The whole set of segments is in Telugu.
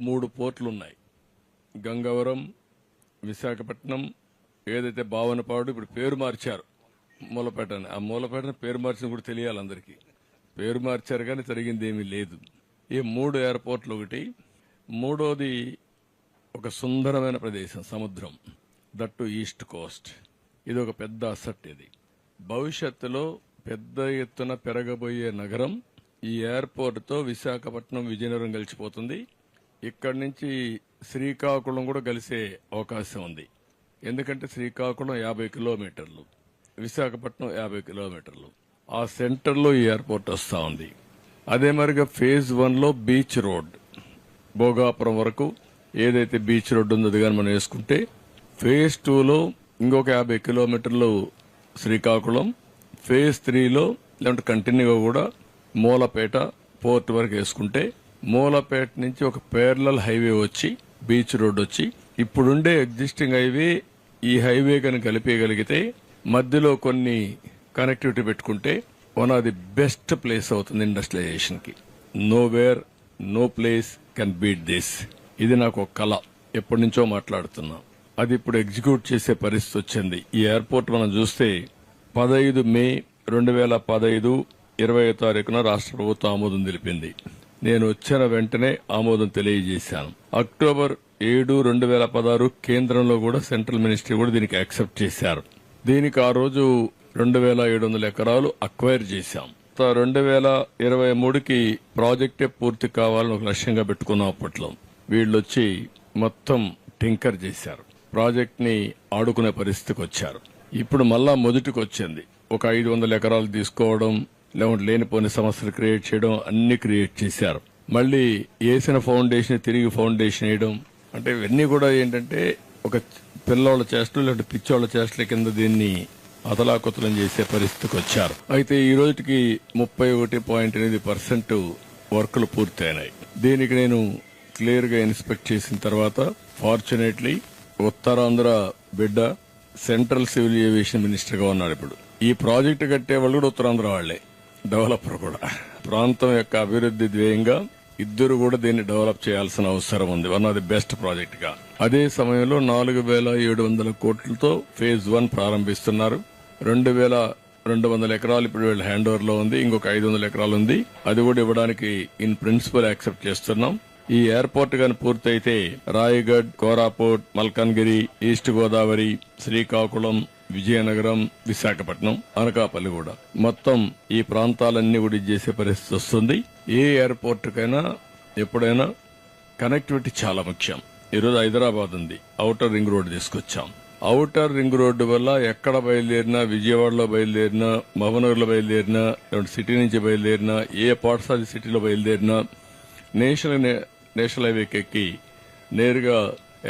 మూడు పోర్టులు ఉన్నాయి. గంగవరం, విశాఖపట్నం, ఏదైతే భావనపాడు, ఇప్పుడు పేరు మార్చారు మూలపేట అని. ఆ మూలపేటని పేరు మార్చిన కూడా తెలియాలి అందరికీ. పేరు మార్చారు కానీ జరిగింది ఏమీ లేదు. ఈ 3 ఎయిర్పోర్ట్లు ఒకటి. మూడోది ఒక సుందరమైన ప్రదేశం, సముద్రం, దట్టు ఈస్ట్ కోస్ట్. ఇది ఒక పెద్ద అసెట్. ఇది భవిష్యత్తులో పెద్ద ఎత్తున పెరగబోయే నగరం. ఈ ఎయిర్పోర్ట్తో విశాఖపట్నం, విజయనగరం కలిసిపోతుంది. ఇక్కడి నుంచి శ్రీకాకుళం కూడా కలిసే అవకాశం ఉంది. ఎందుకంటే శ్రీకాకుళం 50 కిలోమీటర్లు, విశాఖపట్నం 50 కిలోమీటర్లు. ఆ సెంటర్లో ఈ ఎయిర్పోర్ట్ వస్తా ఉంది. అదే మరిగా ఫేజ్ 1లో బీచ్ రోడ్, భోగాపురం వరకు ఏదైతే బీచ్ రోడ్ ఉందో అది కానీ మనం వేసుకుంటే, ఫేజ్ 2లో ఇంకొక 50 కిలోమీటర్లు శ్రీకాకుళం, ఫేజ్ 3లో లేదంటే కంటిన్యూగా కూడా మూలపేట పోర్ట్ వరకు వేసుకుంటే, మూలపేట నుంచి ఒక పేరలల్ హైవే వచ్చి బీచ్ రోడ్ వచ్చి ఇప్పుడుండే ఎగ్జిస్టింగ్ హైవే ఈ హైవే కనుక కలిపేయగలిగితే, మధ్యలో కొన్ని కనెక్టివిటీ పెట్టుకుంటే one of the best place అవుతుంది ఇండస్ట్రియలైజేషన్ కి. Nowhere, no place can beat this. ఇది నాకు ఒక కళ, ఎప్పటి నుంచో మాట్లాడుతున్నా. అది ఇప్పుడు ఎగ్జిక్యూట్ చేసే పరిస్థితి వచ్చింది. ఈ ఎయిర్పోర్ట్ మనం చూస్తే 15 మే 2015 20వ తారీఖున రాష్ట్ర ప్రభుత్వం ఆమోదం తెలిపింది. నేను వచ్చిన వెంటనే ఆమోదం తెలియజేశాను. అక్టోబర్ 7, 2016 కేంద్రంలో కూడా సెంట్రల్ మినిస్ట్రీ కూడా దీనికి యాక్సెప్ట్ చేశారు. దీనికి ఆ రోజు 2700 ఎకరాలు అక్వైర్ చేశాం. 2023కి ప్రాజెక్టే పూర్తి కావాలని ఒక లక్ష్యంగా పెట్టుకున్నాం. అప్పట్లో వీళ్ళొచ్చి మొత్తం టింకర్ చేశారు, ప్రాజెక్ట్ ని ఆడుకునే పరిస్థితికి వచ్చారు. ఇప్పుడు మళ్ళా మొదటికి వచ్చింది. ఒక 500 ఎకరాలు తీసుకోవడం, లేకుంటే లేనిపోని సమస్యలు క్రియేట్ చేయడం, అన్ని క్రియేట్ చేశారు. మళ్ళీ వేసిన ఫౌండేషన్ తిరిగి ఫౌండేషన్ వేయడం, అంటే ఇవన్నీ కూడా ఏంటంటే ఒక పిల్లోళ్ళ చేష్టలు లేదంటే పిచ్చోళ్ల చేష్టల కింద దీన్ని అతలాకుతలం చేసే పరిస్థితికి వచ్చారు. అయితే ఈ రోజుకి 31.8% వర్కులు పూర్తయినాయి. దీనికి నేను క్లియర్ గా ఇన్స్పెక్ట్ చేసిన తర్వాత, ఫార్చునేట్లీ ఉత్తరాంధ్ర బిడ్డ సెంట్రల్ సివిల్ ఏవియేషన్ మినిస్టర్ గా ఉన్నాడు. ఇప్పుడు ఈ ప్రాజెక్టు కట్టే వాళ్ళు కూడా ఉత్తరాంధ్ర వాళ్లే, డెవలపర్ కూడా. ప్రాంతం యొక్క అభివృద్ధి ధ్యేయంగా ఇద్దరు కూడా దీన్ని డెవలప్ చేయాల్సిన అవసరం ఉంది, one of the best project గా. అదే సమయంలో 4700 కోట్లతో ఫేజ్ 1 ప్రారంభిస్తున్నారు. 2200 ఎకరాలు ఇప్పుడు వీళ్ళ హ్యాండ్ ఓవర్ లో ఉంది. ఇంకొక 500 ఎకరాలు ఉంది, అది కూడా ఇవ్వడానికి ఇన్ ప్రిన్సిపల్ యాక్సెప్ట్ చేస్తున్నాం. ఈ ఎయిర్పోర్ట్ గాని పూర్తయితే రాయగఢ్, కోరాపుట్, మల్కన్గిరి, ఈస్ట్ గోదావరి, శ్రీకాకుళం, విజయనగరం, విశాఖపట్నం, అనకాపల్లి కూడా మొత్తం ఈ ప్రాంతాలన్నీ కూడా చేసే పరిస్థితి వస్తుంది. ఏ ఎయిర్పోర్ట్ కైనా ఎప్పుడైనా కనెక్టివిటీ చాలా ముఖ్యం. ఈరోజు హైదరాబాద్ ఉంది, ఔటర్ రింగ్ రోడ్ తీసుకొచ్చాం. ఔటర్ రింగ్ రోడ్డు వల్ల ఎక్కడ బయలుదేరినా, విజయవాడలో బయలుదేరినా, మహబూబ్నగర్ లో బయలుదేరినా, సిటీ నుంచి బయలుదేరినా, ఏ పార్ట్స్ ఆఫ్ ది సిటీలో బయలుదేరినా నేషనల్ హైవేకి ఎక్కి నేరుగా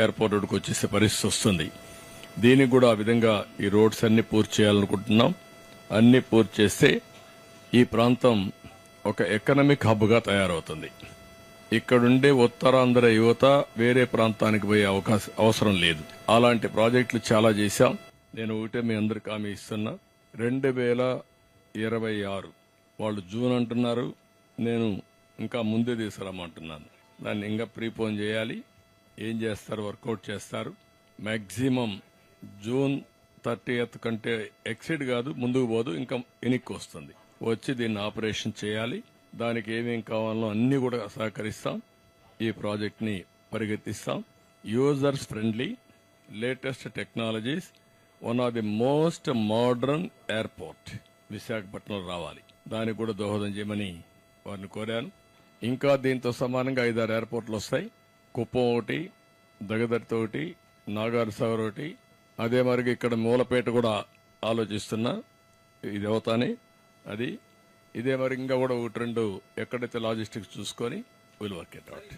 ఎయిర్పోర్ట్ రోడ్డుకు వచ్చేసే పరిస్థితి వస్తుంది. దీనికి కూడా ఆ విధంగా ఈ రోడ్స్ అన్ని పూర్తి చేయాలనుకుంటున్నాం. అన్ని పూర్తి చేస్తే ఈ ప్రాంతం ఒక ఎకనామిక్ హబ్ గా తయారవుతుంది. ఇక్కడుండే ఉత్తరాంధ్ర యువత వేరే ప్రాంతానికి పోయే అవసరం లేదు. అలాంటి ప్రాజెక్టులు చాలా చేశాం. నేను ఒకటే మీ అందరికి హామీ ఇస్తున్నా, 2026 వాళ్ళు జూన్ అంటున్నారు, నేను ఇంకా ముందే తీసుకురమ్మంటున్నాను. దాన్ని ఇంకా ప్రీపోన్ చేయాలి. ఏం చేస్తారు, వర్కౌట్ చేస్తారు. మాక్సిమం జూన్ 30th కంటే ఎక్సిడ్ కాదు, ముందుకు పోదు, ఇంకా వెనక్కి వస్తుంది. వచ్చి దీన్ని ఆపరేషన్ చేయాలి. దానికి ఏమేం కావాలో అన్ని కూడా సహకరిస్తాం. ఈ ప్రాజెక్ట్ ని పరిగెత్తిస్తాం. Users friendly, latest technologies, one of the most modern airport విశాఖపట్నంలో రావాలి. దానికి కూడా దోహదం చేయమని వారిని కోరాను. ఇంకా దీంతో సమానంగా 5-6 ఎయిర్పోర్ట్లు వస్తాయి. కుప్పం ఒకటి, దగదర్తి ఒకటి, నాగార్జునసాగర్ ఒకటి. అదే మరి ఇక్కడ మూలపేట కూడా ఆలోచిస్తున్నా, ఇది అవుతానే. అది ఇదే మరి ఇంకా కూడా 1-2 ఎక్కడైతే లాజిస్టిక్స్ చూసుకొని విల్ వర్క్ ఇట్ అవుట్.